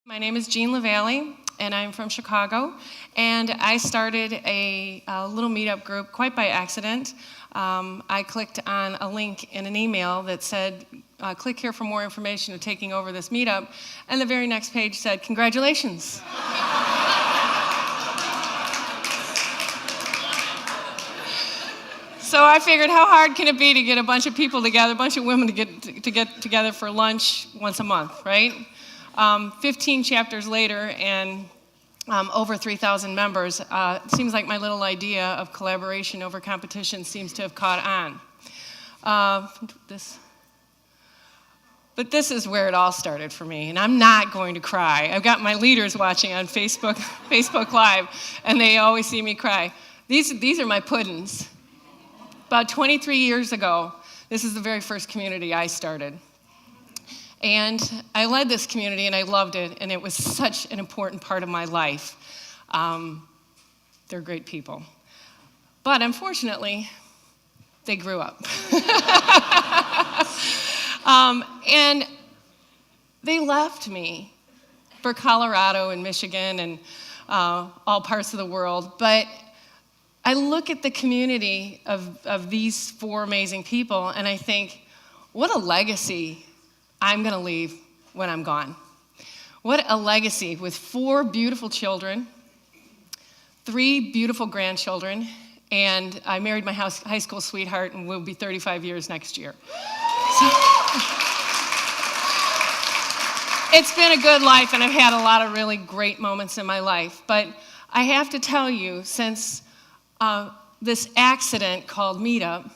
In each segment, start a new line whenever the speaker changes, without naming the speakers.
My name is LaVallie, and I'm from Chicago, and I started a little meetup group quite by accident. I clicked on a link in an email that said, click here for more information of taking over this meetup, and the very next page said, congratulations. So I figured, how hard can it be to get a bunch of people together, a bunch of women to get together for lunch once a month, right? 15 chapters later and over 3,000 members, seems like my little idea of collaboration over competition seems to have caught on. But this is where it all started for me, and I'm not going to cry. I've got my leaders watching on Facebook Live, and they always see me cry. These are my puddings. About 23 years ago, this is the very first community I started. And I led this community, and I loved it, and it was such an important part of my life. They're great people. But unfortunately, they grew up. And they left me for Colorado and Michigan and all parts of the world. But I look at the community of these four amazing people, and I think, what a legacy I'm going to leave when I'm gone. What a legacy with 4 beautiful children, 3 beautiful grandchildren, and I married my high school sweetheart, and we'll be 35 years next year. So, it's been a good life, and I've had a lot of really great moments in my life. But I have to tell you, since this accident called Meetup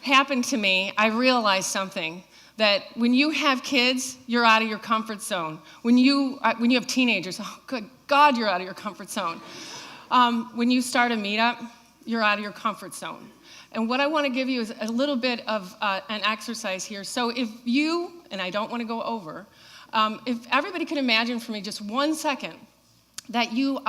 happened to me, I realized something, that when you have kids, you're out of your comfort zone. When you have teenagers, oh, good God, you're out of your comfort zone. When you start a meetup, you're out of your comfort zone. And what I want to give you is a little bit of an exercise here. So if you, and I don't want to go over, if everybody could imagine for me just 1 second that you've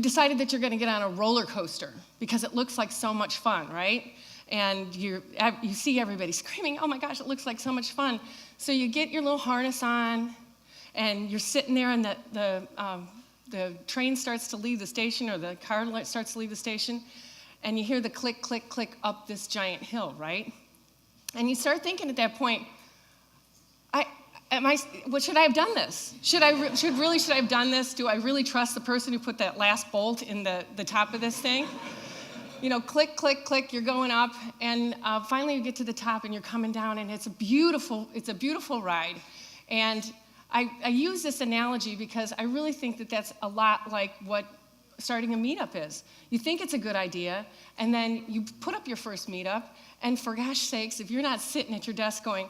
decided that you're going to get on a roller coaster because it looks like so much fun, right? And you see everybody screaming, oh my gosh, it looks like so much fun. So you get your little harness on, and you're sitting there, and the train starts to leave the station, or the car starts to leave the station, and you hear the click, click, click up this giant hill, right? And you start thinking at that point, what should I have done this? Should I have done this? Do I really trust the person who put that last bolt in the top of this thing? You know, click, click, click, you're going up, and finally you get to the top and you're coming down, and it's a beautiful ride. And I use this analogy because I really think that that's a lot like what starting a meetup is. You think it's a good idea, and then you put up your first meetup, and for gosh sakes, if you're not sitting at your desk going,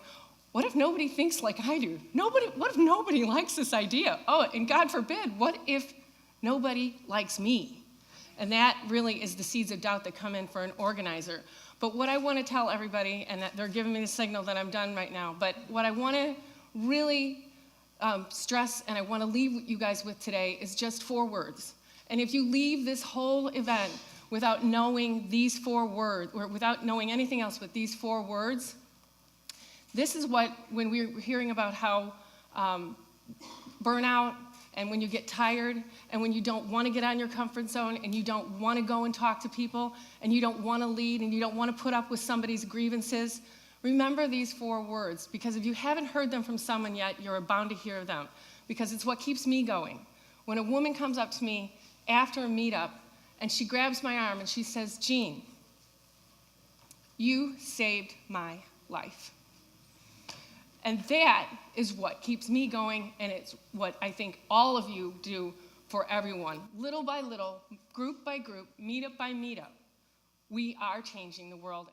what if nobody thinks like I do? What if nobody likes this idea? Oh, and God forbid, what if nobody likes me? And that really is the seeds of doubt that come in for an organizer. But what I want to tell everybody, and that they're giving me the signal that I'm done right now, but what I want to really stress, and I want to leave you guys with today, is just 4 words. And if you leave this whole event without knowing these 4 words, or without knowing anything else but these 4 words, this is what, when we're hearing about how burnout, and when you get tired, and when you don't want to get on your comfort zone, and you don't want to go and talk to people, and you don't want to lead, and you don't want to put up with somebody's grievances, remember these 4 words, because if you haven't heard them from someone yet, you're bound to hear them, because it's what keeps me going. When a woman comes up to me after a meetup, and she grabs my arm, and she says, Jean, you saved my life. And that is what keeps me going, and it's what I think all of you do for everyone. Little by little, group by group, meetup by meetup, we are changing the world.